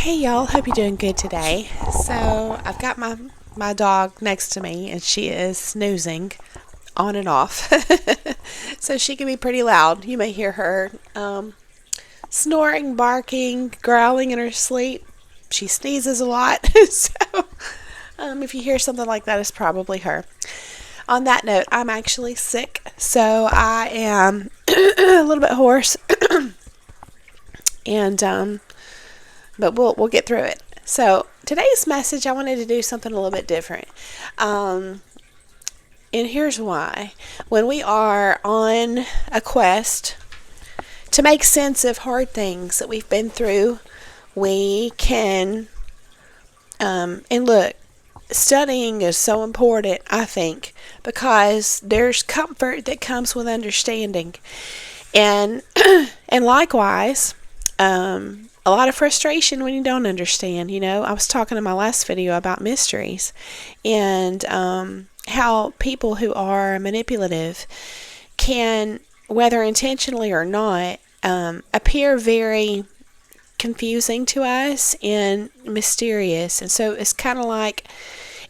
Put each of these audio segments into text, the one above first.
Hey y'all, hope you're doing good today. So I've got my dog next to me and she is snoozing on and off. So she can be pretty loud. You may hear her snoring, barking, growling in her sleep. She sneezes a lot. So if you hear something like that, it's probably her. On that note, I'm actually sick, so I am a little bit hoarse. And but we'll get through it. So today's message, I wanted to do something a little bit different, and here's why. When we are on a quest to make sense of hard things that we've been through, we can and look, studying is so important, I think, because there's comfort that comes with understanding, and and likewise, a lot of frustration when you don't understand. I was talking in my last video about mysteries and how people who are manipulative can, whether intentionally or not, appear very confusing to us and mysterious. And so it's kind of like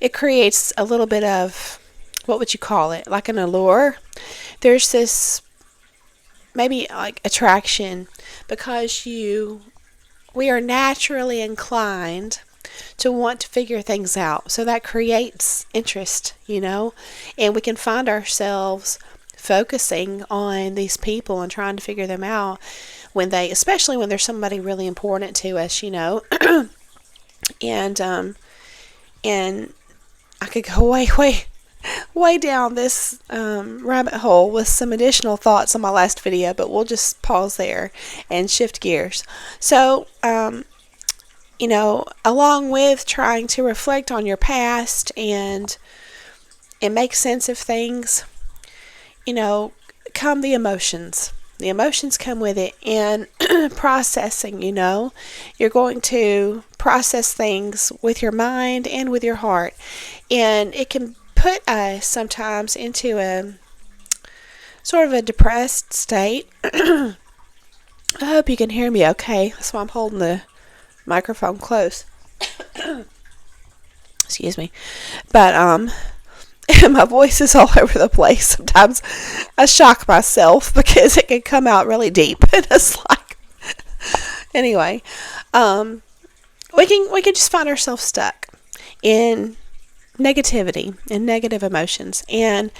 it creates a little bit of, what would you call it, like an allure. There's this maybe like attraction because we are naturally inclined to want to figure things out. So that creates interest, and we can find ourselves focusing on these people and trying to figure them out especially when there's somebody really important to us, and I could go way down this rabbit hole with some additional thoughts on my last video, but we'll just pause there and shift gears. So, along with trying to reflect on your past and make sense of things, come the emotions. The emotions come with it, and processing, you're going to process things with your mind and with your heart, and it can put us sometimes into a sort of a depressed state. I hope you can hear me okay. That's why I'm holding the microphone close. Excuse me. But my voice is all over the place. Sometimes I shock myself because it can come out really deep. And it's like, anyway, we can just find ourselves stuck in negativity and negative emotions. And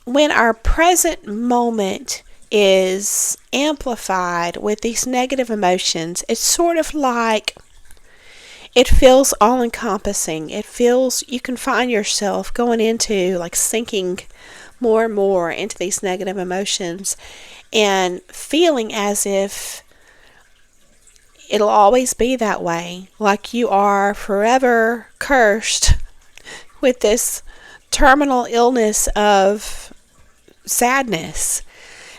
when our present moment is amplified with these negative emotions, it's sort of like it feels all encompassing. It feels, you can find yourself going into, like, sinking more and more into these negative emotions and feeling as if it'll always be that way, like you are forever cursed with this terminal illness of sadness.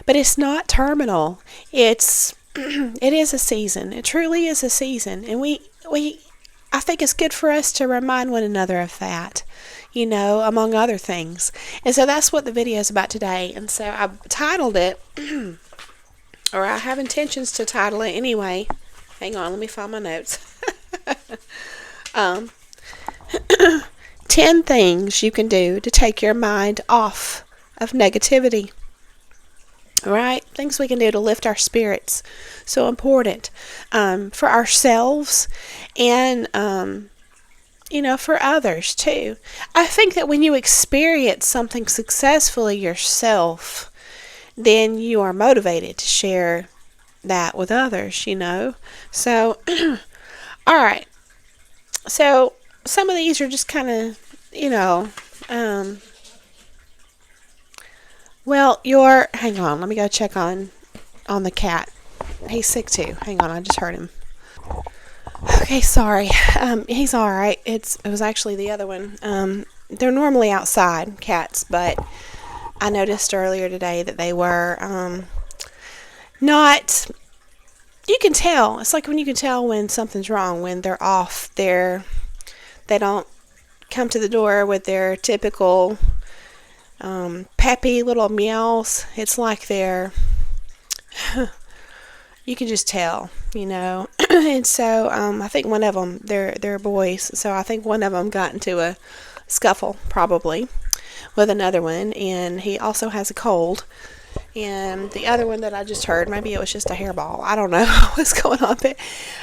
But it's not terminal. It is a season. It truly is a season. And I think it's good for us to remind one another of that, among other things. And so that's what the video is about today. And so I titled it, or I have intentions to title it anyway. Hang on, let me find my notes. 10 things you can do to take your mind off of negativity. Right? Things we can do to lift our spirits. So important for ourselves and, for others too. I think that when you experience something successfully yourself, then you are motivated to share that with others, So, all right. So, some of these are just kind of, hang on, let me go check on the cat. He's sick too. Hang on, I just heard him. Okay, sorry. He's all right. It was actually the other one. They're normally outside, cats, but I noticed earlier today that they were not. You can tell. It's like when you can tell when something's wrong, when they're off. They don't come to the door with their typical peppy little meows. It's like you can just tell. And so I think one of them, they're boys, so I think one of them got into a scuffle probably with another one, and he also has a cold. And the other one that I just heard, maybe it was just a hairball. I don't know what's going on, but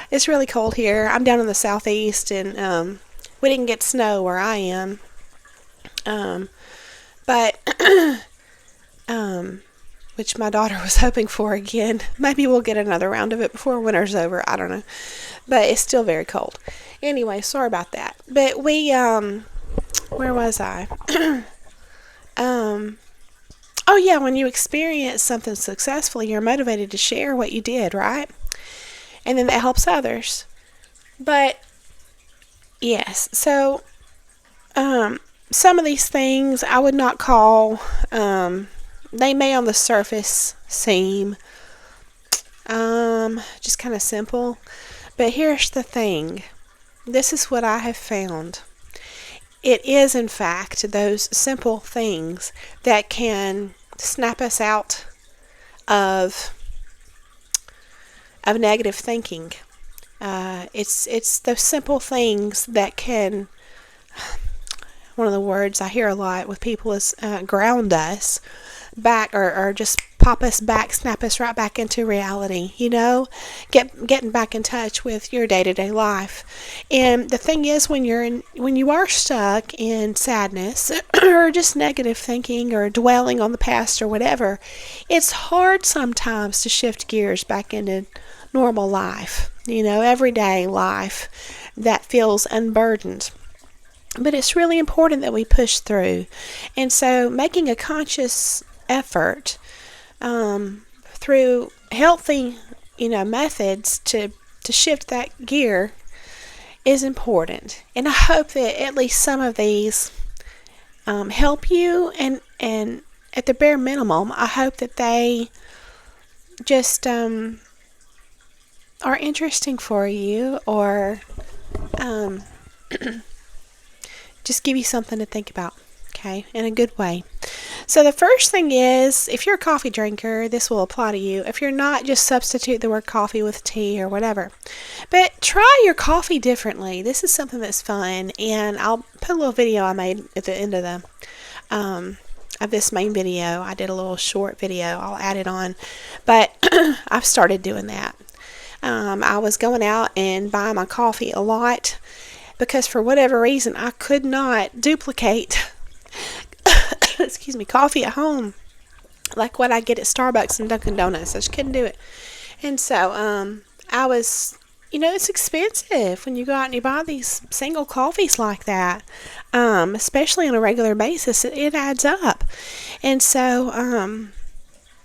it's really cold here. I'm down in the southeast, and we didn't get snow where I am. But which my daughter was hoping for again. Maybe we'll get another round of it before winter's over. I don't know. But it's still very cold. Anyway, sorry about that. But we, where was I? Oh yeah, when you experience something successfully, you're motivated to share what you did, right? And then that helps others. But, yes, so, some of these things I would not call, they may on the surface seem just kind of simple, but here's the thing. This is what I have found. It is, in fact, those simple things that can snap us out of negative thinking. It's those simple things that can, one of the words I hear a lot with people is ground us back, or just pop us back, snap us right back into reality, getting back in touch with your day-to-day life. And the thing is, when you are stuck in sadness or just negative thinking or dwelling on the past or whatever, it's hard sometimes to shift gears back into normal life, everyday life that feels unburdened. But it's really important that we push through. And so making a conscious effort through healthy, methods to shift that gear is important. And I hope that at least some of these help you. And at the bare minimum, I hope that they just are interesting for you, or just give you something to think about, okay, in a good way. So the first thing is, if you're a coffee drinker, this will apply to you. If you're not, just substitute the word coffee with tea or whatever. But try your coffee differently. This is something that's fun, and I'll put a little video I made at the end of this main video. I did a little short video. I'll add it on. But I've started doing that. I was going out and buying my coffee a lot, because for whatever reason I could not duplicate coffee at home like what I get at Starbucks and Dunkin' Donuts. I just couldn't do it. And so I was, it's expensive when you go out and you buy these single coffees like that, especially on a regular basis. It adds up. And so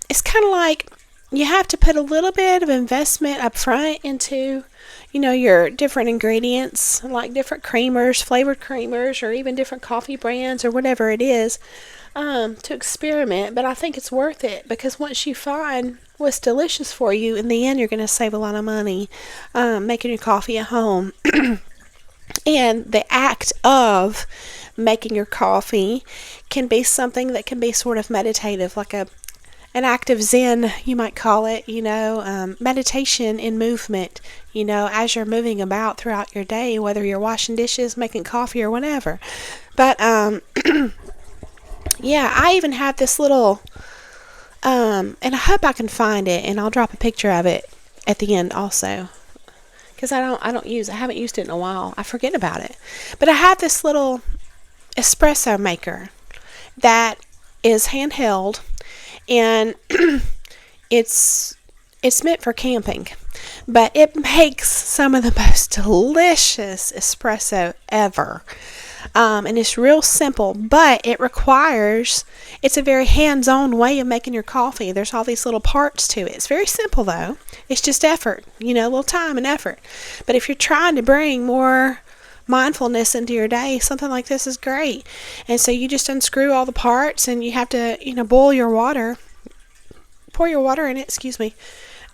it's kind of like you have to put a little bit of investment up front into your different ingredients, like different creamers, flavored creamers, or even different coffee brands or whatever it is, to experiment. But I think it's worth it, because once you find what's delicious for you, in the end you're going to save a lot of money making your coffee at home. And the act of making your coffee can be something that can be sort of meditative, like an act of Zen, you might call it, meditation in movement, as you're moving about throughout your day, whether you're washing dishes, making coffee, or whatever. But, yeah, I even have this little, and I hope I can find it, and I'll drop a picture of it at the end also, because I haven't used it in a while. I forget about it. But I have this little espresso maker that is handheld, and it's meant for camping, but it makes some of the most delicious espresso ever. And it's real simple, but it's a very hands-on way of making your coffee. There's all these little parts to it. It's very simple though. It's just effort, a little time and effort. But if you're trying to bring more mindfulness into your day, something like this is great. And so you just unscrew all the parts, and you have to, boil your water, pour your water in it, it's got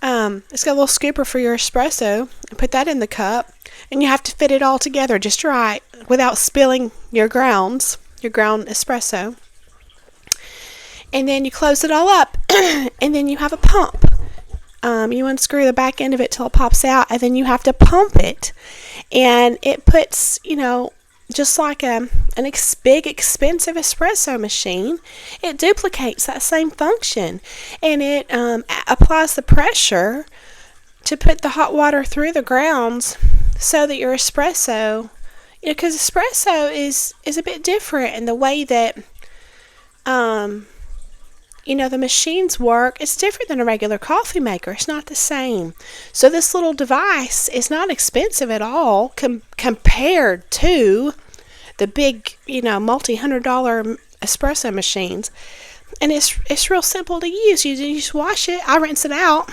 a little scooper for your espresso, and put that in the cup, and you have to fit it all together just right without spilling your ground espresso. And then you close it all up, and then you have a pump. You unscrew the back end of it till it pops out, and then you have to pump it. And it puts, just like big expensive espresso machine, it duplicates that same function, and it applies the pressure to put the hot water through the grounds so that your espresso, because espresso is a bit different in the way that the machines work. It's different than a regular coffee maker. It's not the same. So this little device is not expensive at all compared to the big, multi-$100 espresso machines. And it's real simple to use. You just wash it. I rinse it out,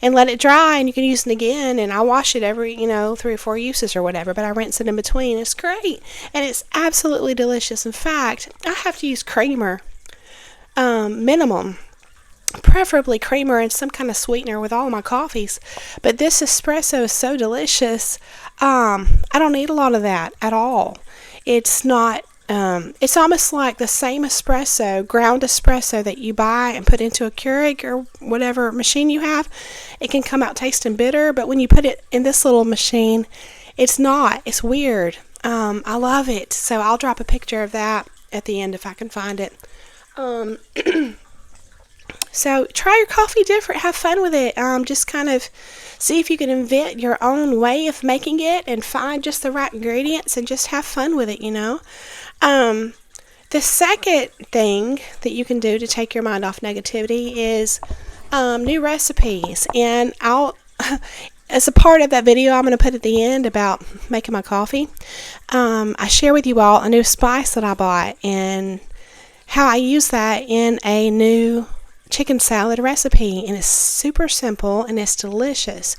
and let it dry, and you can use it again. And I wash it every, 3 or 4 uses or whatever, but I rinse it in between. It's great. And it's absolutely delicious. In fact, I have to use creamer. Minimum, preferably creamer and some kind of sweetener with all of my coffees, but this espresso is so delicious. I don't need a lot of that at all. It's not it's almost like the same ground espresso that you buy and put into a Keurig or whatever machine you have. It can come out tasting bitter, but when you put it in this little machine, it's not. It's weird. I love it. So I'll drop a picture of that at the end if I can find it. So try your coffee different. Have fun with it. Just kind of see if you can invent your own way of making it and find just the right ingredients and just have fun with it, The second thing that you can do to take your mind off negativity is new recipes. And I'll as a part of that video I'm going to put at the end about making my coffee, I share with you all a new spice that I bought and how I use that in a new chicken salad recipe, and it's super simple and it's delicious.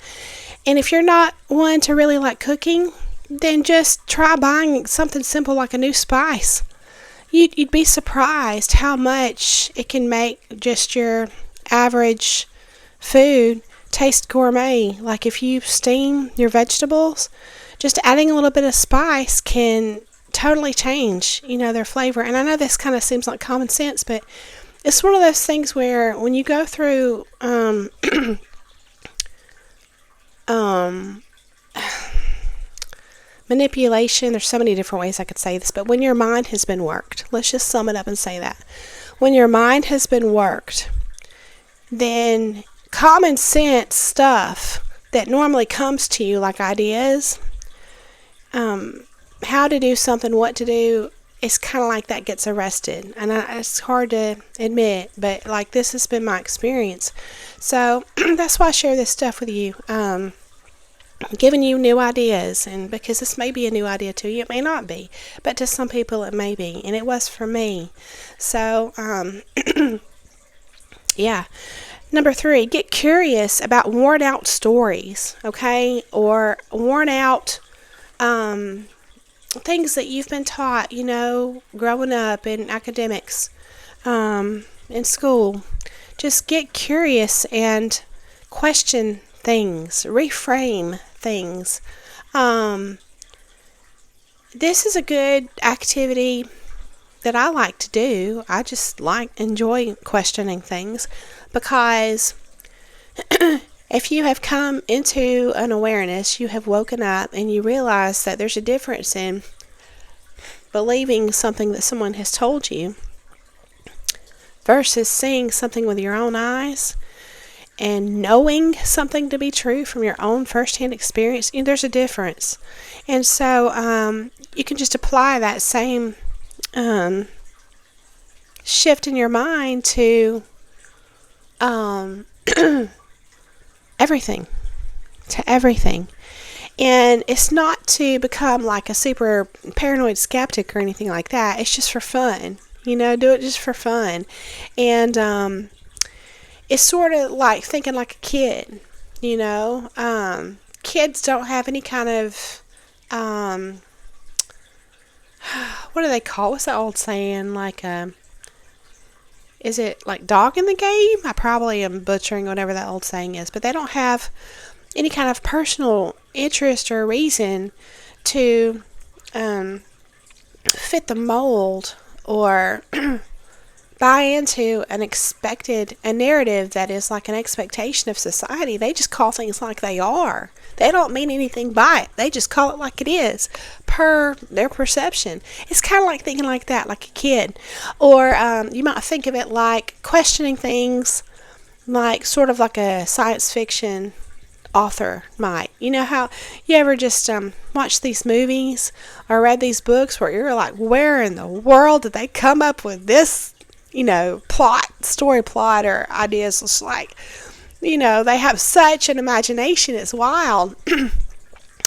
And if you're not one to really like cooking, then just try buying something simple like a new spice. You'd be surprised how much it can make just your average food taste gourmet. Like if you steam your vegetables, just adding a little bit of spice can totally change, their flavor. And I know this kind of seems like common sense, but it's one of those things where when you go through manipulation, there's so many different ways I could say this, but when your mind has been worked, let's just sum it up and say that. When your mind has been worked, then common sense stuff that normally comes to you, like ideas, how to do something, what to do, it's kind of like that gets arrested. And it's hard to admit, but like this has been my experience. So that's why I share this stuff with you. Giving you new ideas, and because this may be a new idea to you, it may not be, but to some people it may be, and it was for me. So yeah. Number 3, get curious about worn out stories, okay, or worn out things that you've been taught, growing up in academics, in school. Just get curious and question things, reframe things. This is a good activity that I like to do. I just enjoy questioning things, because if you have come into an awareness, you have woken up and you realize that there's a difference in believing something that someone has told you versus seeing something with your own eyes and knowing something to be true from your own firsthand experience. There's a difference. And so you can just apply that same shift in your mind to everything. And it's not to become like a super paranoid skeptic or anything like that. It's just for fun. Do it just for fun. And it's sort of like thinking like a kid. Kids don't have any kind of what do they call? What's the old saying? Like is it like dog in the game? I probably am butchering whatever that old saying is, but they don't have any kind of personal interest or reason to fit the mold or buy into a narrative that is like an expectation of society. They just call things like they are. They don't mean anything by it. They just call it like it is, per their perception. It's kind of like thinking like that, like a kid. Or you might think of it like questioning things, like sort of like a science fiction author might. You know how you ever just watch these movies or read these books where you're like, where in the world did they come up with this, story plot or ideas? It's like, they have such an imagination. It's wild.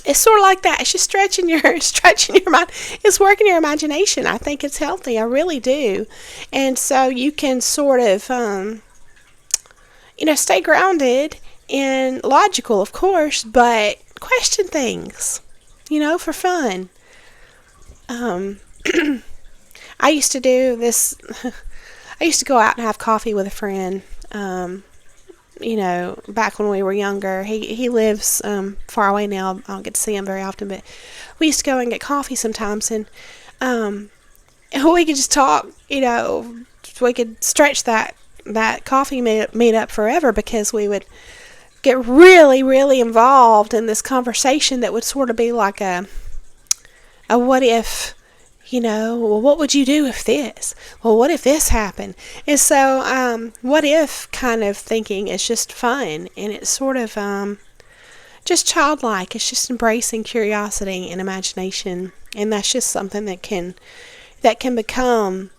It's sort of like that. It's just stretching your mind. It's working your imagination. I think it's healthy. I really do. And so you can sort of, stay grounded and logical, of course, but question things, for fun. I used to do this. I used to go out and have coffee with a friend. Back when we were younger. He lives far away now. I don't get to see him very often, but we used to go and get coffee sometimes, and we could just talk. We could stretch that coffee meet up forever, because we would get really, really involved in this conversation that would sort of be like a what if. Well, what would you do if this? Well, what if this happened? And so, what if kind of thinking is just fun, and it's sort of just childlike. It's just embracing curiosity and imagination, and that's just something that can become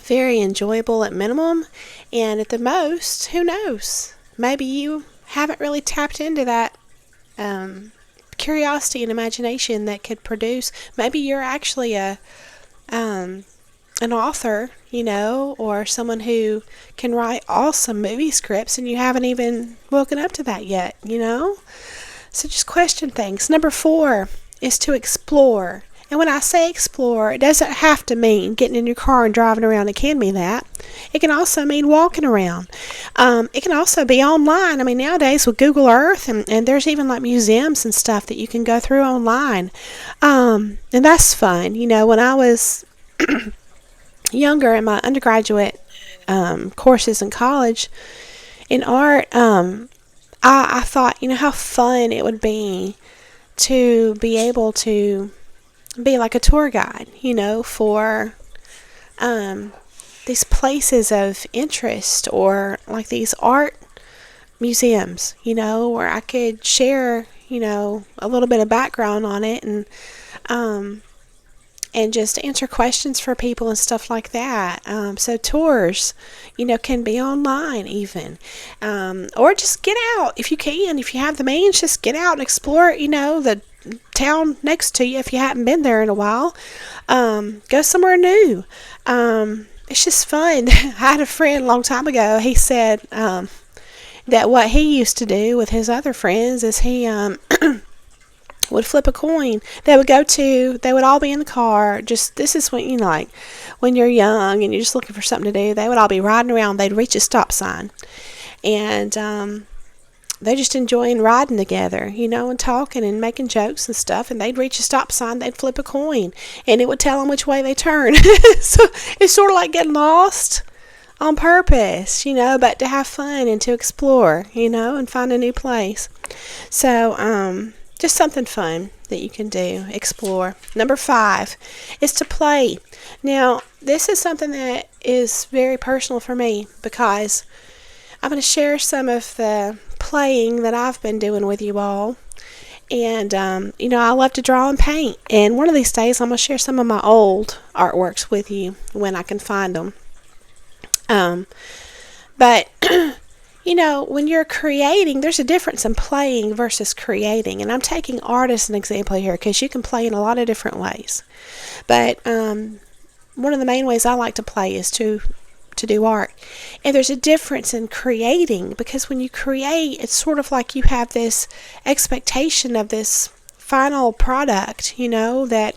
very enjoyable at minimum, and at the most, who knows? Maybe you haven't really tapped into that curiosity and imagination that could produce. Maybe you're actually an author, or someone who can write awesome movie scripts, and you haven't even woken up to that yet, So just question things. Number 4 is to explore. And when I say explore, it doesn't have to mean getting in your car and driving around. It can mean that. It can also mean walking around. It can also be online. I mean, nowadays with Google Earth, and there's even like museums and stuff that you can go through online. And that's fun. When I was younger in my undergraduate courses in college in art, I thought, how fun it would be to be able to be like a tour guide, for these places of interest, or like these art museums, where I could share, a little bit of background on it, and just answer questions for people and stuff like that. So tours, can be online even, or just get out if you can. If you have the means, just get out and explore, the town next to you if you haven't been there in a while. Go somewhere new. It's just fun. I had a friend a long time ago. He said that what he used to do with his other friends is he would flip a coin. They would all be in the car. This is when, when you're young and you're just looking for something to do, they would all be riding around. They'd reach a stop sign, and they're just enjoying riding together, and talking and making jokes and stuff. And they'd reach a stop sign, they'd flip a coin, and it would tell them which way they turn. So it's sort of like getting lost on purpose, but to have fun and to explore, and find a new place. So, just something fun that you can do, explore. Number 5 is to play. Now, this is something that is very personal for me, because I'm going to share some of the playing that I've been doing with you all. And, I love to draw and paint. And one of these days, I'm going to share some of my old artworks with you when I can find them. But, when you're creating, there's a difference in playing versus creating. And I'm taking art as an example here, because you can play in a lot of different ways. But one of the main ways I like to play is to do art. And there's a difference in creating, because when you create, it's sort of like you have this expectation of this final product, that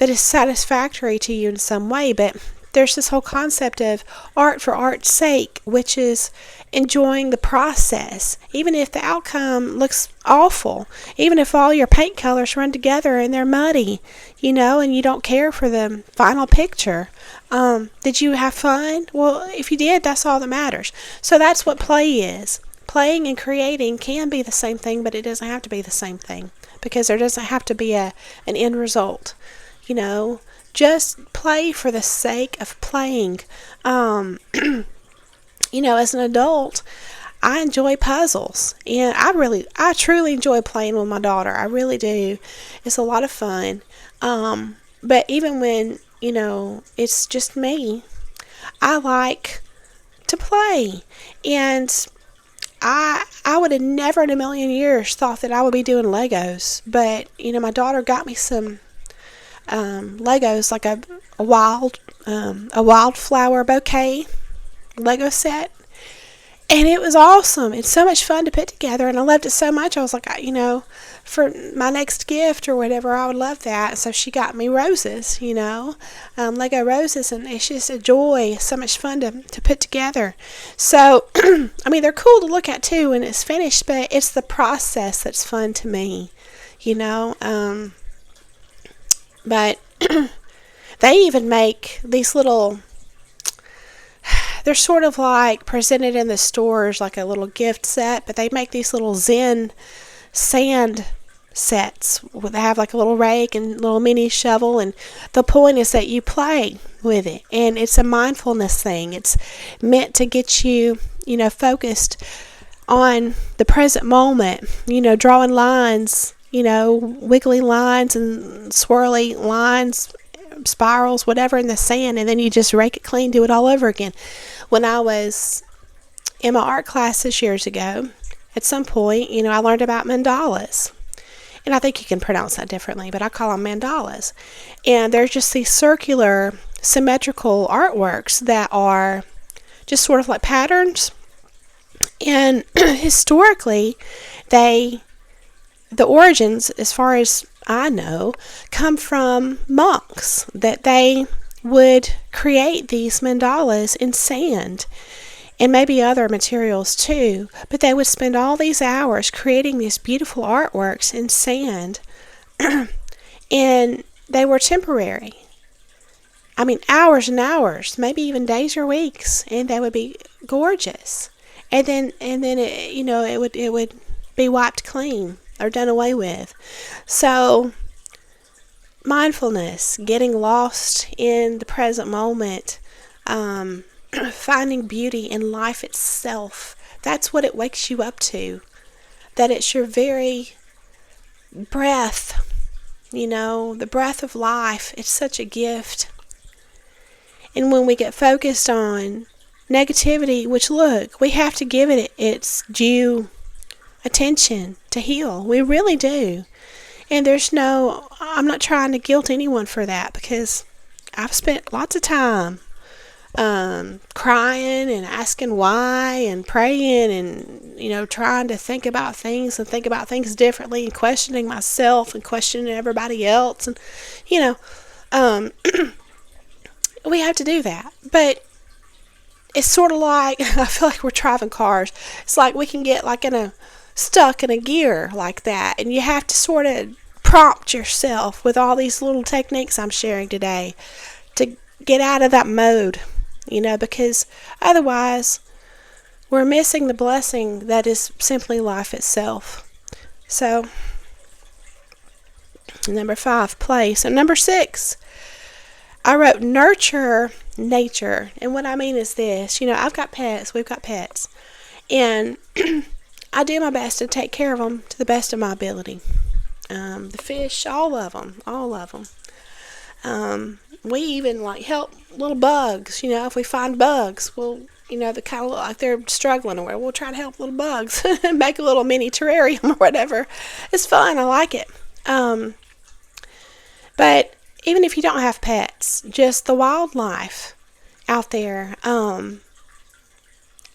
is satisfactory to you in some way. But there's this whole concept of art for art's sake, which is enjoying the process, even if the outcome looks awful, even if all your paint colors run together and they're muddy, and you don't care for the final picture. Did you have fun? Well, if you did, that's all that matters. So that's what play is. Playing and creating can be the same thing, but it doesn't have to be the same thing, because there doesn't have to be an end result. Just play for the sake of playing. As an adult, I enjoy puzzles, and I truly enjoy playing with my daughter. I really do. It's a lot of fun. But even when, it's just me, I like to play. And I would have never in a million years thought that I would be doing Legos. But, my daughter got me some Legos, like a wildflower bouquet Lego set, and it was awesome. It's so much fun to put together, and I loved it so much. I was like, for my next gift or whatever, I would love that. So she got me roses, Lego roses, and it's just a joy. It's so much fun to put together. So, they're cool to look at too when it's finished, but it's the process that's fun to me, But they even make these little, they're sort of like presented in the stores like a little gift set, but they make these little Zen sand sets. They have like a little rake and little mini shovel, and the point is that you play with it, and it's a mindfulness thing. It's meant to get you, focused on the present moment, drawing lines, wiggly lines and swirly lines, spirals, whatever, in the sand, and then you just rake it clean, do it all over again. When I was in my art classes years ago, at some point, I learned about mandalas. And I think you can pronounce that differently, but I call them mandalas. And they're just these circular, symmetrical artworks that are just sort of like patterns. And historically, the origins, as far as I know, come from monks, that they would create these mandalas in sand and maybe other materials too, but they would spend all these hours creating these beautiful artworks in sand, and they were temporary. Hours and hours, maybe even days or weeks, and they would be gorgeous. And then it, it would be wiped clean or done away with. So, mindfulness, getting lost in the present moment, finding beauty in life itself, that's what it wakes you up to. That it's your very breath, the breath of life. It's such a gift. And when we get focused on negativity, which, look, we have to give it its due attention to heal. We really do. And I'm not trying to guilt anyone for that, because I've spent lots of time crying and asking why and praying and, trying to think about things differently and questioning myself and questioning everybody else. And, we have to do that. But it's sort of like, I feel like we're driving cars. It's like we can get stuck in a gear like that, and you have to sort of prompt yourself with all these little techniques I'm sharing today to get out of that mode, because otherwise we're missing the blessing that is simply life itself. So, number 5, play. So, number 6, I wrote nurture nature. And what I mean is this, I've got pets, we've got pets, and I do my best to take care of them to the best of my ability. The fish, all of them. We even help little bugs. If we find bugs, we'll, they kind of look like they're struggling, or we'll try to help little bugs make a little mini terrarium or whatever. It's fun. I like it. But even if you don't have pets, just the wildlife out there, I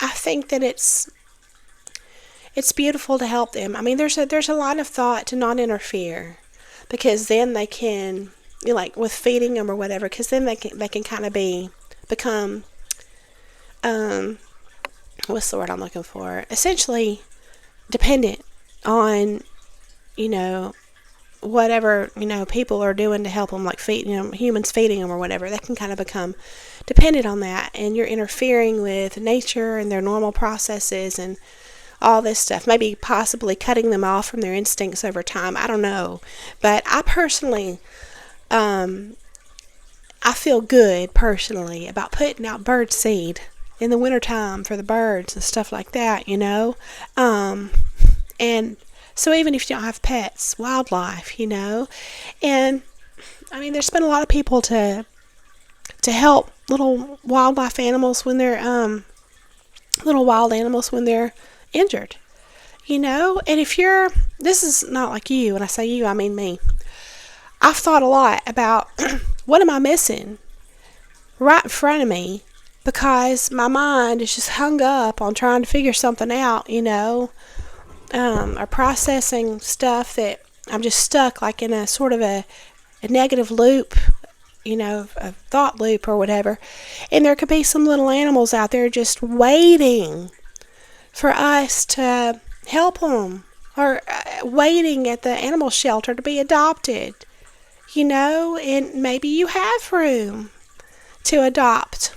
think that it's beautiful to help them. There's a lot of thought to not interfere, because then they can, with feeding them or whatever, because then they can kind of be become, what's the word I'm looking for? Essentially dependent on, you know, whatever, people are doing to help them, like humans feeding them or whatever. They can kind of become dependent on that, and you're interfering with nature and their normal processes and all this stuff, maybe possibly cutting them off from their instincts over time. I don't know. But I personally, I feel good personally about putting out bird seed in the wintertime for the birds and stuff like that, And so even if you don't have pets, wildlife, And I mean, there's been a lot of people to help little wildlife animals when they're little wild animals when they're injured, And if this is not like you. When I say you, I mean me. I've thought a lot about what am I missing right in front of me, because my mind is just hung up on trying to figure something out, or processing stuff that I'm just stuck like in a sort of a negative loop, a thought loop or whatever. And there could be some little animals out there just waiting for us to help them, or waiting at the animal shelter to be adopted, and maybe you have room to adopt,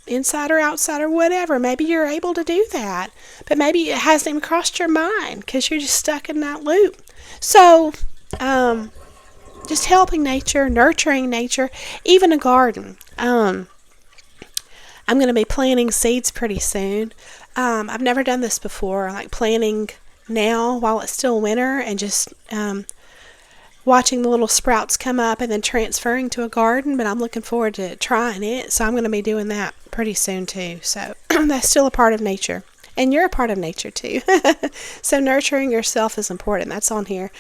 inside or outside or whatever. Maybe you're able to do that, but maybe it hasn't even crossed your mind because you're just stuck in that loop. So, just helping nature, nurturing nature, even a garden. I'm going to be planting seeds pretty soon. I've never done this before, like planting now while it's still winter and just watching the little sprouts come up and then transferring to a garden, but I'm looking forward to trying it, so I'm going to be doing that pretty soon too. So that's still a part of nature, and you're a part of nature too. So nurturing yourself is important. That's on here.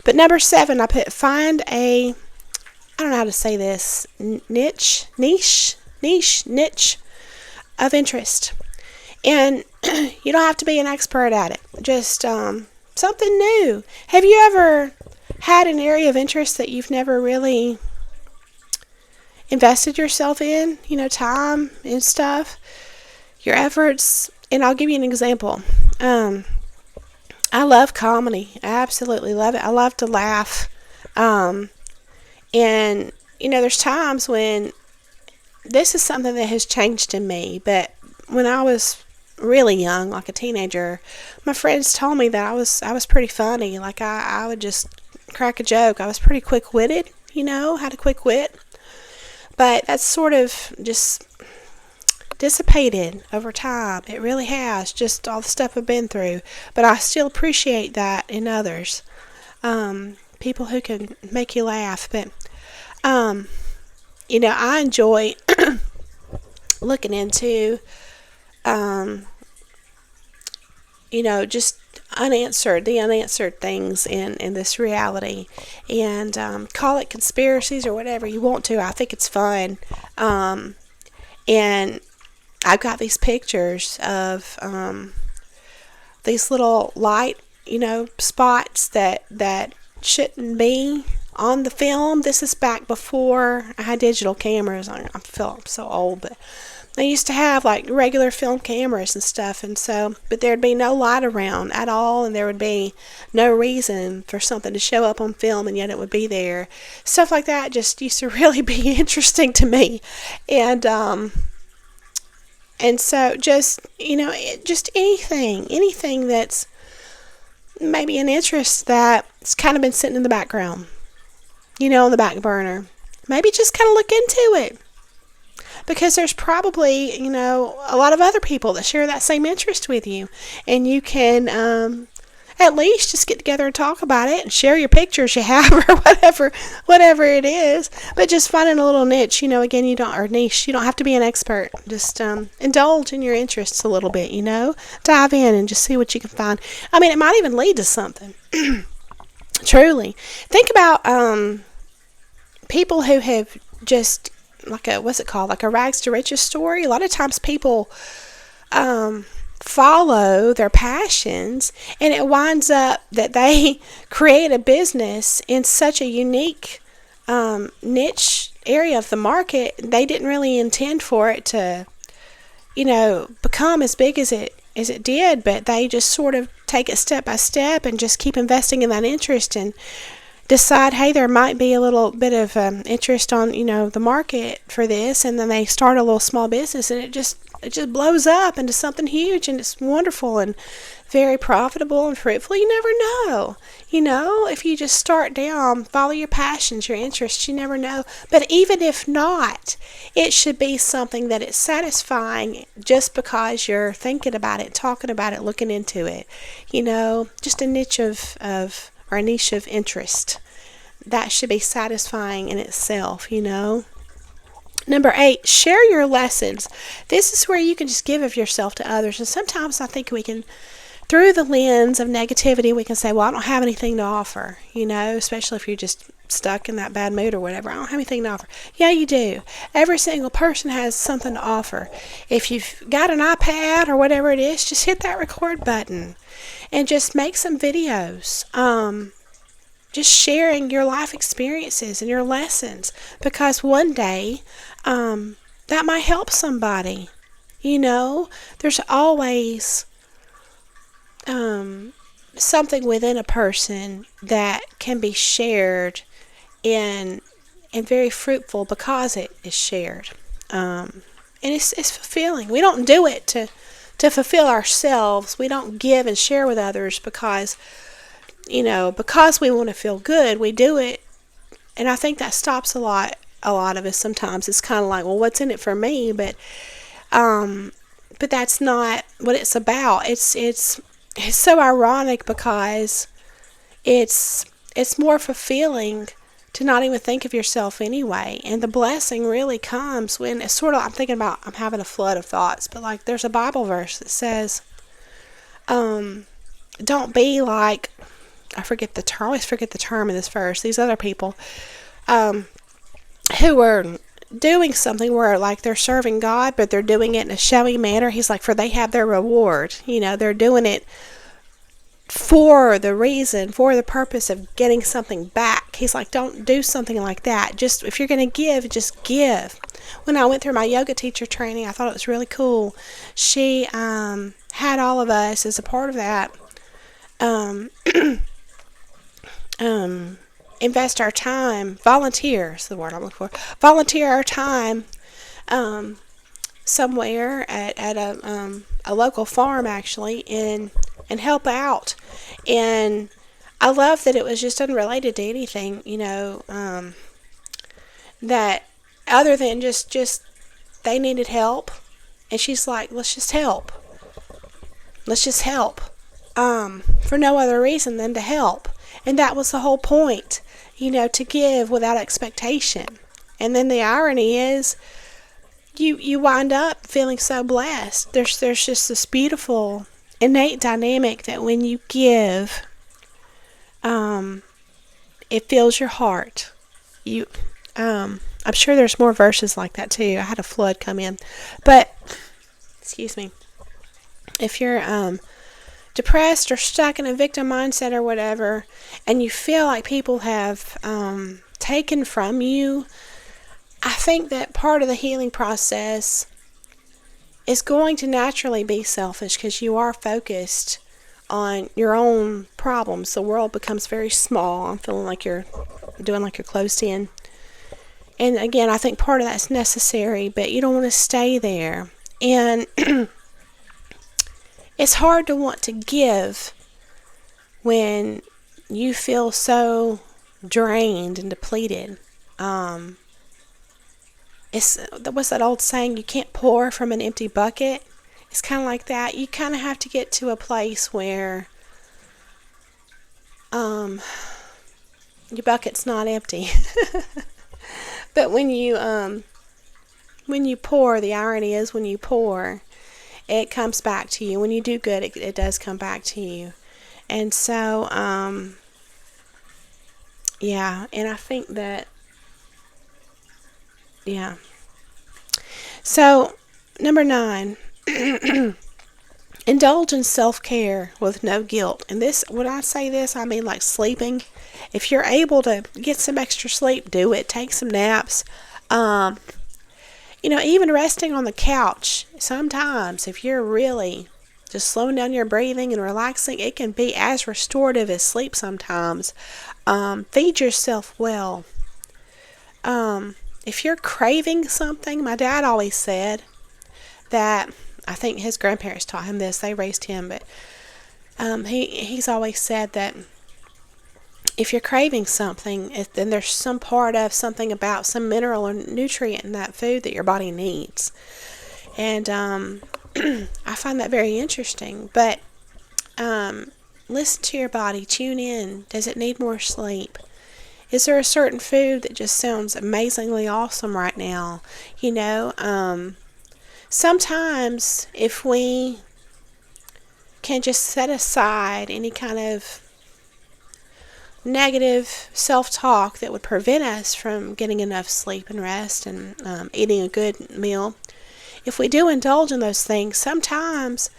But number 7, I put find a, I don't know how to say this, niche of interest. And you don't have to be an expert at it. Just something new. Have you ever had an area of interest that you've never really invested yourself in, time and stuff, your efforts? And I'll give you an example. I love comedy. I absolutely love it. I love to laugh. And, there's times when this is something that has changed in me, but when I was really young, like a teenager, my friends told me that I was pretty funny. Like I would just crack a joke. I was pretty quick-witted, had a quick wit. But that's sort of just dissipated over time. It really has, just all the stuff I've been through. But I still appreciate that in others. People who can make you laugh. But, I enjoy looking into, just the unanswered things in this reality, and call it conspiracies or whatever you want to. I think it's fun, and I've got these pictures of these little light, spots that shouldn't be on the film. This is back before I had digital cameras. I feel I'm so old, but they used to have like regular film cameras and stuff, but there'd be no light around at all, and there would be no reason for something to show up on film, and yet it would be there. Stuff like that just used to really be interesting to me, and so just just anything that's maybe an interest that's kind of been sitting in the background, on the back burner. Maybe just kind of look into it. Because there's probably, a lot of other people that share that same interest with you. And you can at least just get together and talk about it and share your pictures you have or whatever it is. But just finding a little niche, again, you don't have to be an expert. Just indulge in your interests a little bit, Dive in and just see what you can find. I mean, it might even lead to something. Truly. Think about people who have just like a rags to riches story. A lot of times people follow their passions, and it winds up that they create a business in such a unique niche area of the market, they didn't really intend for it to, become as big as it did, but they just sort of take it step by step and just keep investing in that interest and decide, hey, there might be a little bit of interest on, the market for this, and then they start a little small business, and it just blows up into something huge, and it's wonderful and very profitable and fruitful. You never know. If you just start down, follow your passions, your interests, you never know. But even if not, it should be something that is satisfying just because you're thinking about it, talking about it, looking into it. Just a niche or a niche of interest. That should be satisfying in itself, Number 8, share your lessons. This is where you can just give of yourself to others. And sometimes I think we can, through the lens of negativity, we can say, well, I don't have anything to offer, especially if you're just stuck in that bad mood or whatever. I don't have anything to offer. Yeah, you do. Every single person has something to offer. If you've got an iPad or whatever it is, just hit that record button and just make some videos. Just sharing your life experiences and your lessons, because one day that might help somebody. There's always something within a person that can be shared and very fruitful because it is shared. And it's fulfilling. We don't do it to fulfill ourselves. We don't give and share with others because we want to feel good. We do it, and I think that stops a lot of us sometimes. It's kind of like, well, what's in it for me? But that's not what it's about. It's so ironic because it's more fulfilling to not even think of yourself anyway. And the blessing really comes when it's sort of, I'm having a flood of thoughts, but like there's a Bible verse that says, don't be like, I always forget the term in this verse. These other people who are doing something where like they're serving God, but they're doing it in a showy manner. He's like, for they have their reward. They're doing it for the purpose of getting something back. He's like, don't do something like that. Just if you're going to give, just give. When I went through my yoga teacher training, I thought it was really cool. She had all of us as a part of that invest our time, volunteer is the word I'm looking for, volunteer our time somewhere at a local farm actually and help out. And I love that it was just unrelated to anything, that other than just they needed help, and she's like, let's just help for no other reason than to help. And that was the whole point, to give without expectation. And then the irony is you wind up feeling so blessed. There's just this beautiful innate dynamic that when you give, it fills your heart. I'm sure there's more verses like that too. I had a flood come in. But, excuse me, if you're depressed or stuck in a victim mindset or whatever, and you feel like people have taken from you, I think that part of the healing process is going to naturally be selfish because you are focused on your own problems. The world becomes very small. I'm feeling like you're doing like you're closed in. And again, I think part of that's necessary, but you don't want to stay there. And it's hard to want to give when you feel so drained and depleted. What's that old saying? You can't pour from an empty bucket. It's kind of like that. You kind of have to get to a place where your bucket's not empty. But when you pour, the irony is when you pour, it comes back to you. When you do good, it does come back to you. And so, yeah, and I think that, yeah. So, number 9, indulge in self-care with no guilt. And this, when I say this, I mean like sleeping. If you're able to get some extra sleep, do it. Take some naps. Um, even resting on the couch, sometimes if you're really just slowing down your breathing and relaxing, it can be as restorative as sleep sometimes. Feed yourself well. If you're craving something, my dad always said that, I think his grandparents taught him this, they raised him, but he's always said that if you're craving something, then there's some part of something about some mineral or nutrient in that food that your body needs. And I find that very interesting. But listen to your body. Tune in. Does it need more sleep? Is there a certain food that just sounds amazingly awesome right now? Sometimes if we can just set aside any kind of negative self-talk that would prevent us from getting enough sleep and rest and eating a good meal, if we do indulge in those things, sometimes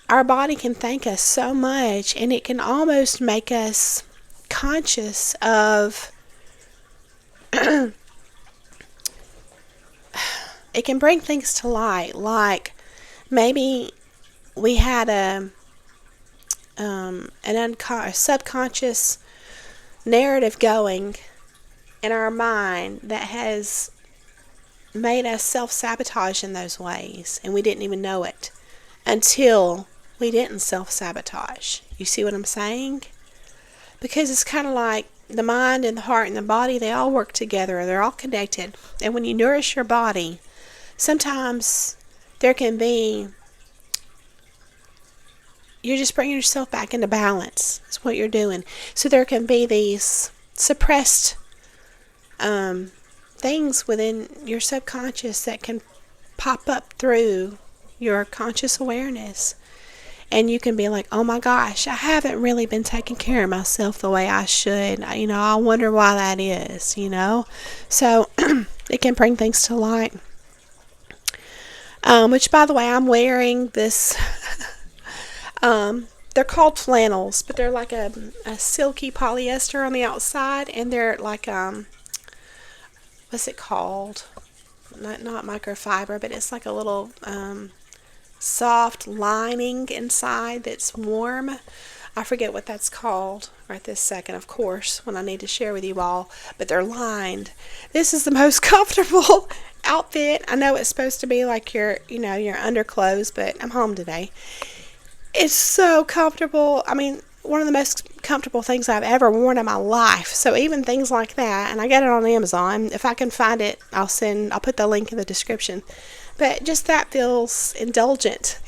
our body can thank us so much, and it can almost make us conscious of it can bring things to light, like maybe we had a subconscious narrative going in our mind that has made us self-sabotage in those ways, and we didn't even know it until we didn't self-sabotage. You see what I'm saying? Because it's kind of like the mind and the heart and the body, they all work together. They're all connected. And when you nourish your body, sometimes there can be, you're just bringing yourself back into balance. That's what you're doing. So there can be these suppressed things within your subconscious that can pop up through your conscious awareness. And you can be like, oh my gosh, I haven't really been taking care of myself the way I should. I wonder why that is, So it can bring things to light. Which, by the way, I'm wearing this. They're called flannels, but they're like a silky polyester on the outside, and they're like what's it called? Not microfiber, but it's like a little soft lining inside that's warm. I forget what that's called right this second, of course, when I need to share with you all, but they're lined. This is the most comfortable outfit. I know it's supposed to be like your underclothes, but I'm home today. It's so comfortable. I mean, one of the most comfortable things I've ever worn in my life. So even things like that, and I got it on Amazon. If I can find it, I'll put the link in the description. But just that feels indulgent,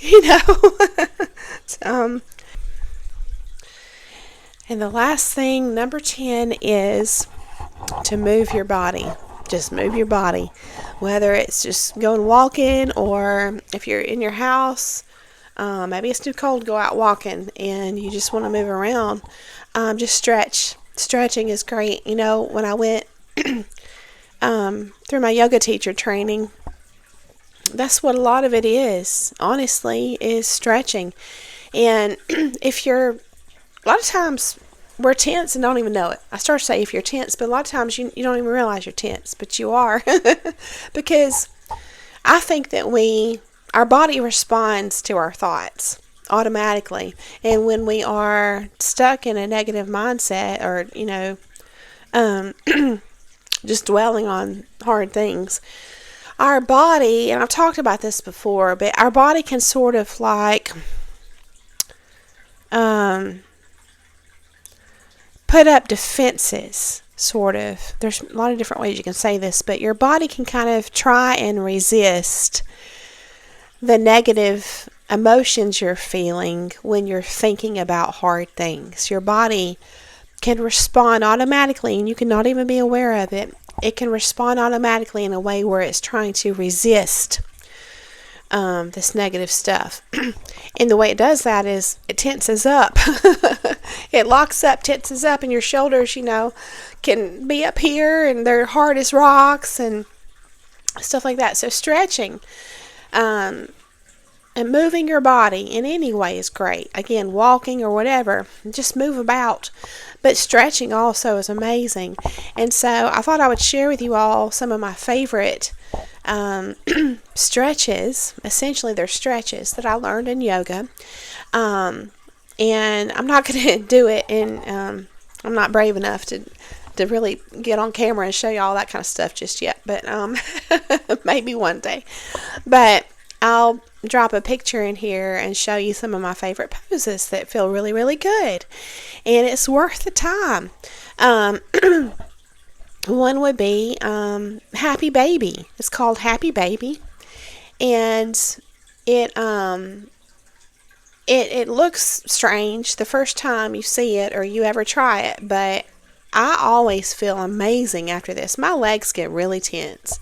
And the last thing, number 10, is to move your body. Just move your body. Whether it's just going walking, or if you're in your house, maybe it's too cold to go out walking and you just want to move around, just stretch. Stretching is great. When I went through my yoga teacher training, that's what a lot of it is, honestly, is stretching. And a lot of times we're tense and don't even know it. I start to say if you're tense, but a lot of times you don't even realize you're tense, but you are. Because I think that our body responds to our thoughts automatically. And when we are stuck in a negative mindset, or, just dwelling on hard things, our body, and I've talked about this before, but our body can sort of like put up defenses, sort of. There's a lot of different ways you can say this, but your body can kind of try and resist the negative emotions you're feeling when you're thinking about hard things. Your body can respond automatically, and you can not even be aware of it. It can respond automatically in a way where it's trying to resist this negative stuff. And the way it does that is it tenses up. It locks up, tenses up, and your shoulders, can be up here, and they're hard as rocks and stuff like that. So stretching and moving your body in any way is great. Again, walking or whatever, just move about. But stretching also is amazing. And so I thought I would share with you all some of my favorite stretches. Essentially, they're stretches that I learned in yoga. And I'm not going to do it I'm not brave enough to really get on camera and show you all that kind of stuff just yet. But maybe one day. But I'll drop a picture in here and show you some of my favorite poses that feel really, really good. And it's worth the time. One would be Happy Baby. It's called Happy Baby. And it looks strange the first time you see it or you ever try it, but I always feel amazing after this. My legs get really tense.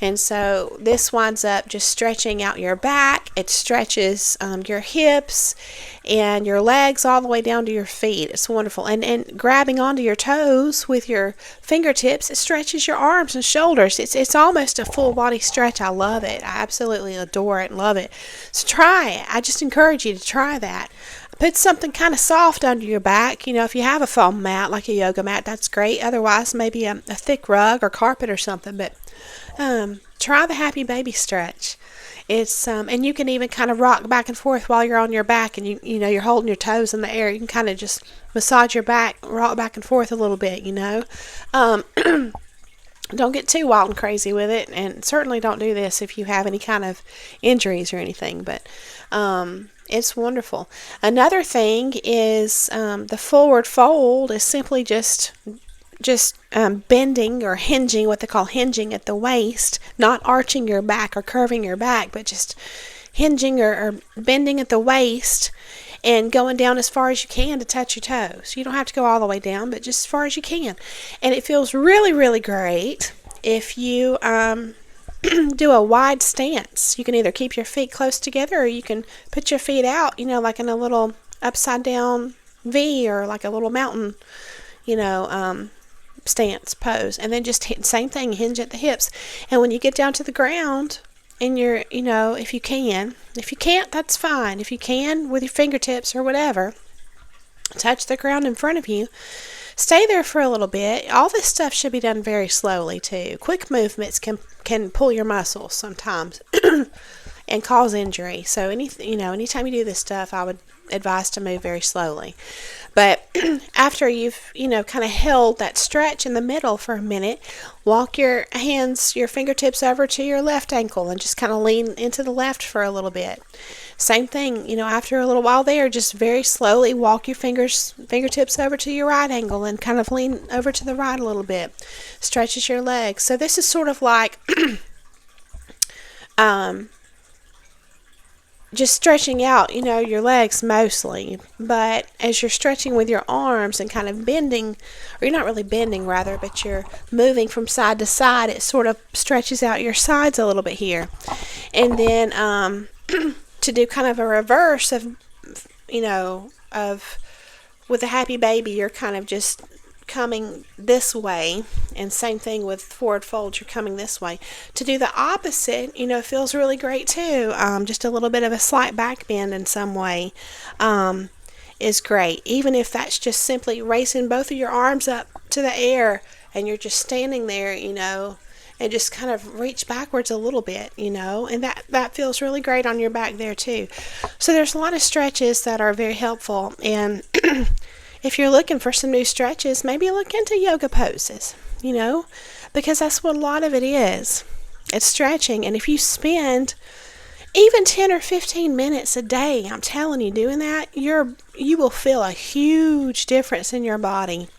And so this winds up just stretching out your back. It stretches your hips and your legs all the way down to your feet. It's wonderful. And grabbing onto your toes with your fingertips, it stretches your arms and shoulders. It's almost a full body stretch. I love it. I absolutely adore it and love it. So try it. I just encourage you to try that. Put something kind of soft under your back. If you have a foam mat like a yoga mat, that's great. Otherwise, maybe a thick rug or carpet or something. But try the Happy Baby stretch. It's and you can even kind of rock back and forth while you're on your back, and you're holding your toes in the air. You can kind of just massage your back, rock back and forth a little bit. Don't get too wild and crazy with it, and certainly don't do this if you have any kind of injuries or anything. But it's wonderful. Another thing is the forward fold is simply just bending or hinging, what they call hinging at the waist, not arching your back or curving your back, but just hinging or bending at the waist and going down as far as you can to touch your toes. You don't have to go all the way down, but just as far as you can. And it feels really, really great if you do a wide stance. You can either keep your feet close together or you can put your feet out, like in a little upside down V or like a little mountain, stance pose. And then just same thing, hinge at the hips. And when you get down to the ground and you're, if you can't, that's fine. If you can, with your fingertips or whatever, touch the ground in front of you. Stay there for a little bit. All this stuff should be done very slowly too. Quick movements can pull your muscles sometimes and cause injury. So anytime you do this stuff, I would advise to move very slowly. But after you've kind of held that stretch in the middle for a minute, walk your fingertips over to your left ankle and just kind of lean into the left for a little bit. Same thing, after a little while there, just very slowly walk your fingertips over to your right ankle and kind of lean over to the right a little bit. Stretches your legs. So this is sort of like just stretching out, your legs mostly. But as you're stretching with your arms and kind of bending, or you're not really bending rather, but you're moving from side to side, it sort of stretches out your sides a little bit here. And then to do kind of a reverse of with the Happy Baby, you're kind of just coming this way, and same thing with forward folds, you're coming this way. To do the opposite, feels really great too. Just a little bit of a slight back bend in some way is great. Even if that's just simply raising both of your arms up to the air and you're just standing there, and just kind of reach backwards a little bit, and that feels really great on your back there too. So there's a lot of stretches that are very helpful. And if you're looking for some new stretches, maybe look into yoga poses, because that's what a lot of it is. It's stretching. And if you spend even 10 or 15 minutes a day, I'm telling you, doing that, you will feel a huge difference in your body.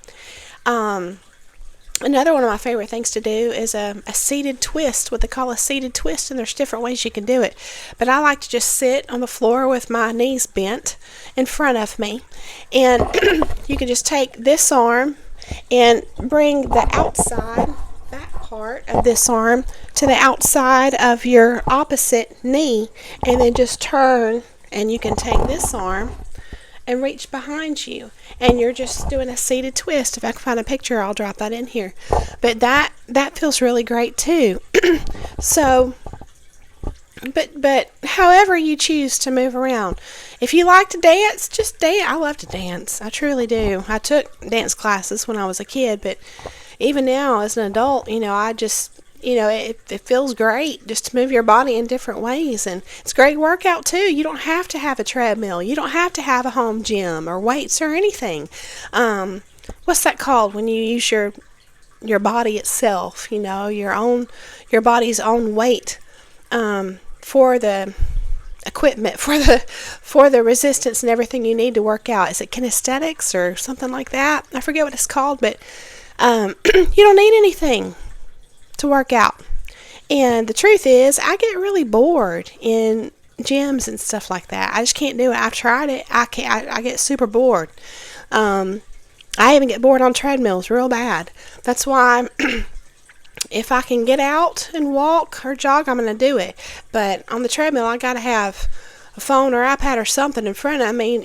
Another one of my favorite things to do is a seated twist, what they call a seated twist, and there's different ways you can do it. But I like to just sit on the floor with my knees bent in front of me. And you can just take this arm and bring the outside, back part of this arm to the outside of your opposite knee, and then just turn, and you can take this arm and reach behind you, and you're just doing a seated twist. If I can find a picture, I'll drop that in here. But that feels really great too. So But however you choose to move around. If you like to dance, just dance. I love to dance. I truly do. I took dance classes when I was a kid, but even now as an adult, I just, it feels great just to move your body in different ways. And it's a great workout too. You don't have to have a treadmill. You don't have to have a home gym or weights or anything. What's that called when you use your body itself, your body's own weight, for the equipment, for the resistance and everything you need to work out. Is it kinesthetics or something like that? I forget what it's called, but you don't need anything to work out. And the truth is, I get really bored in gyms and stuff like that. I just can't do it. I've tried it. I can't. I get super bored. I even get bored on treadmills real bad. That's why if I can get out and walk or jog, I'm going to do it. But on the treadmill, I got to have a phone or iPad or something in front of me,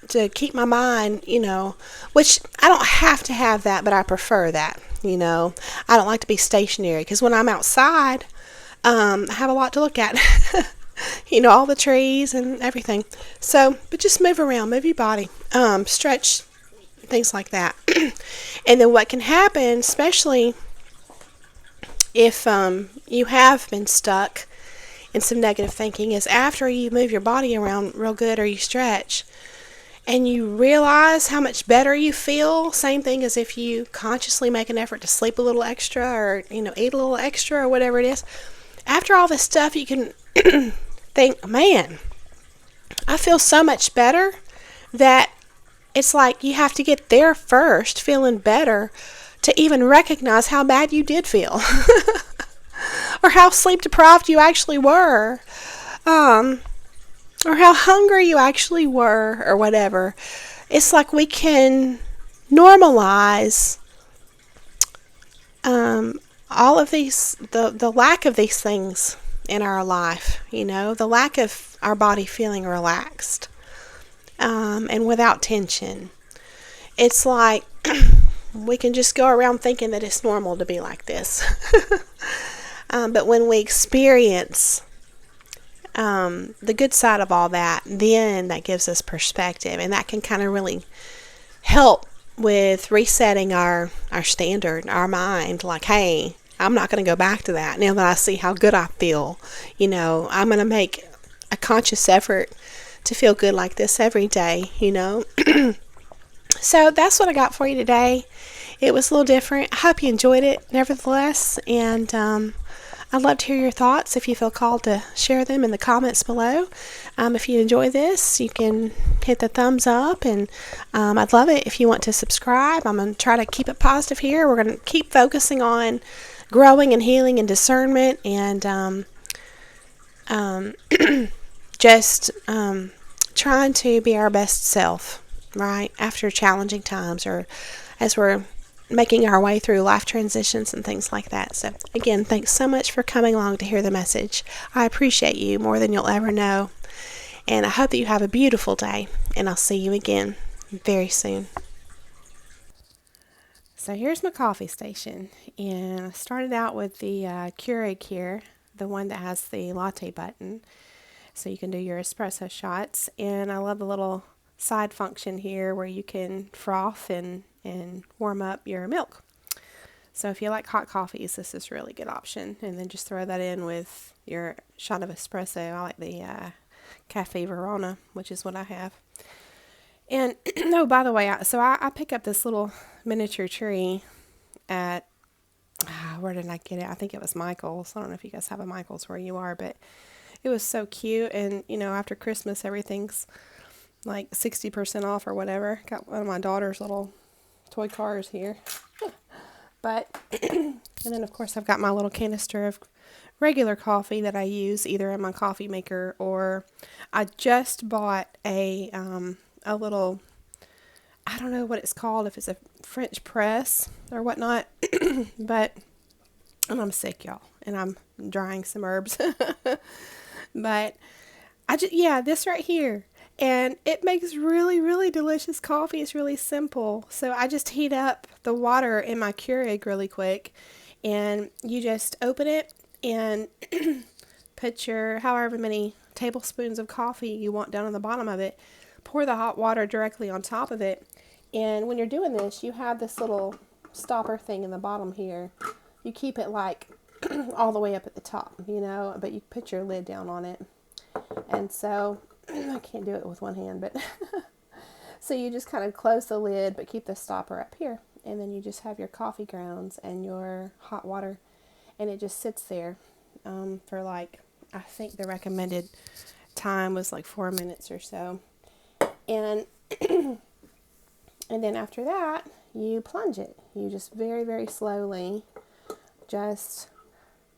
to keep my mind, which I don't have to have that, but I prefer that, I don't like to be stationary because when I'm outside, I have a lot to look at, all the trees and everything. So, but just move around, move your body, stretch, things like that. And then what can happen, especially if you have been stuck in some negative thinking, is after you move your body around real good or you stretch and you realize how much better you feel, same thing as if you consciously make an effort to sleep a little extra or eat a little extra or whatever it is. After all this stuff, you can think, man, I feel so much better, that it's like you have to get there first, feeling better, to even recognize how bad you did feel. Or how sleep deprived you actually were. Or how hungry you actually were, or whatever. It's like we can normalize all of these, the lack of these things in our life, the lack of our body feeling relaxed, and without tension. It's like we can just go around thinking that it's normal to be like this. But when we experience the good side of all that, then that gives us perspective, and that can kind of really help with resetting our standard, our mind. Like, hey, I'm not going to go back to that now that I see how good I feel. I'm going to make a conscious effort to feel good like this every day, So that's what I got for you today. It was a little different. I hope you enjoyed it nevertheless, and I'd love to hear your thoughts if you feel called to share them in the comments below. If you enjoy this, you can hit the thumbs up, and I'd love it if you want to subscribe. I'm going to try to keep it positive here. We're going to keep focusing on growing and healing and discernment, and just trying to be our best self, right, after challenging times, or as we're making our way through life transitions and things like that. So again, thanks so much for coming along to hear the message. I appreciate you more than you'll ever know, and I hope that you have a beautiful day, and I'll see you again very soon. So here's my coffee station, and I started out with the Keurig here, the one that has the latte button, so you can do your espresso shots. And I love the little side function here where you can froth and warm up your milk. So if you like hot coffees, this is a really good option. And then just throw that in with your shot of espresso. I like the Cafe Verona, which is what I have. And no, by the way, I pick up this little miniature tree at, where did I get it? I think it was Michael's. I don't know if you guys have a Michael's where you are, but it was so cute. And after Christmas, everything's like 60% off or whatever. Got one of my daughter's little toy cars here. But, and then of course I've got my little canister of regular coffee that I use either in my coffee maker, or I just bought a little, I don't know what it's called, if it's a French press or whatnot, but, and I'm sick, y'all, and I'm drying some herbs, but this right here. And it makes really, really delicious coffee. It's really simple. So I just heat up the water in my Keurig really quick. And you just open it and put your however many tablespoons of coffee you want down on the bottom of it, pour the hot water directly on top of it, and when you're doing this, you have this little stopper thing in the bottom here. You keep it like all the way up at the top, you know, but you put your lid down on it. And so, I can't do it with one hand, but so you just kind of close the lid, but keep the stopper up here. And then you just have your coffee grounds and your hot water, and it just sits there for like, I think the recommended time was like 4 minutes or so. And and then after that, you plunge it. You just very, very slowly just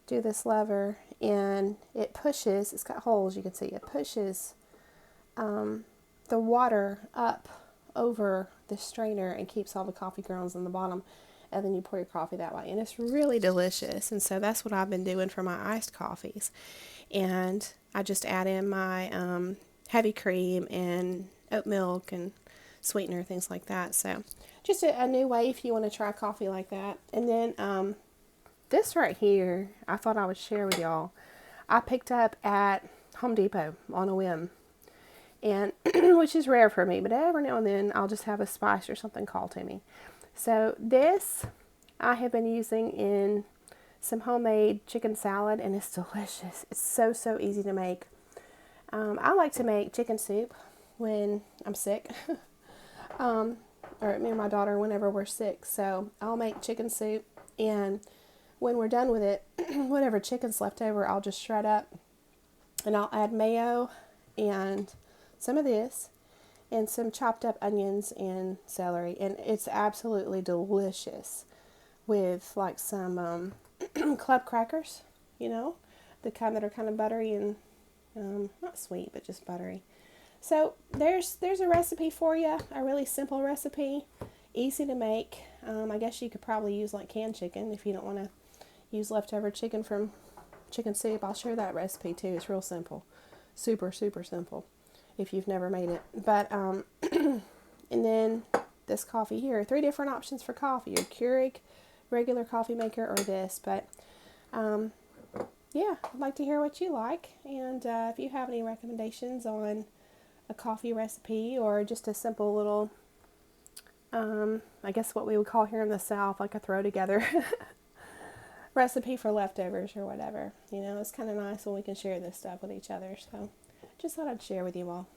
do this lever, and it pushes, it's got holes, you can see, it pushes the water up over the strainer and keeps all the coffee grounds in the bottom, and then you pour your coffee that way, and it's really delicious. And so that's what I've been doing for my iced coffees. And I just add in my heavy cream and oat milk and sweetener, things like that. So just a new way if you want to try coffee like that. And then this right here, I thought I would share with y'all. I picked up at Home Depot on a whim, and which is rare for me, but every now and then I'll just have a spice or something called to me. So this I have been using in some homemade chicken salad, and it's delicious. It's so easy to make. I like to make chicken soup when I'm sick, or me and my daughter whenever we're sick. So I'll make chicken soup, and when we're done with it, whatever chicken's left over, I'll just shred up, and I'll add mayo and some of this and some chopped up onions and celery, and it's absolutely delicious with like some club crackers, you know, the kind that are kind of buttery and not sweet, but just buttery. So there's a recipe for you, a really simple recipe, easy to make. I guess you could probably use like canned chicken if you don't want to use leftover chicken from chicken soup. I'll share that recipe too. It's real simple, super simple if you've never made it. But and then this coffee here, 3 different options for coffee: your Keurig regular coffee maker or this. But yeah, I'd like to hear what you like, and if you have any recommendations on a coffee recipe or just a simple little I guess what we would call here in the South like a throw together recipe for leftovers or whatever, you know, it's kind of nice when we can share this stuff with each other. So just thought I'd share with you all.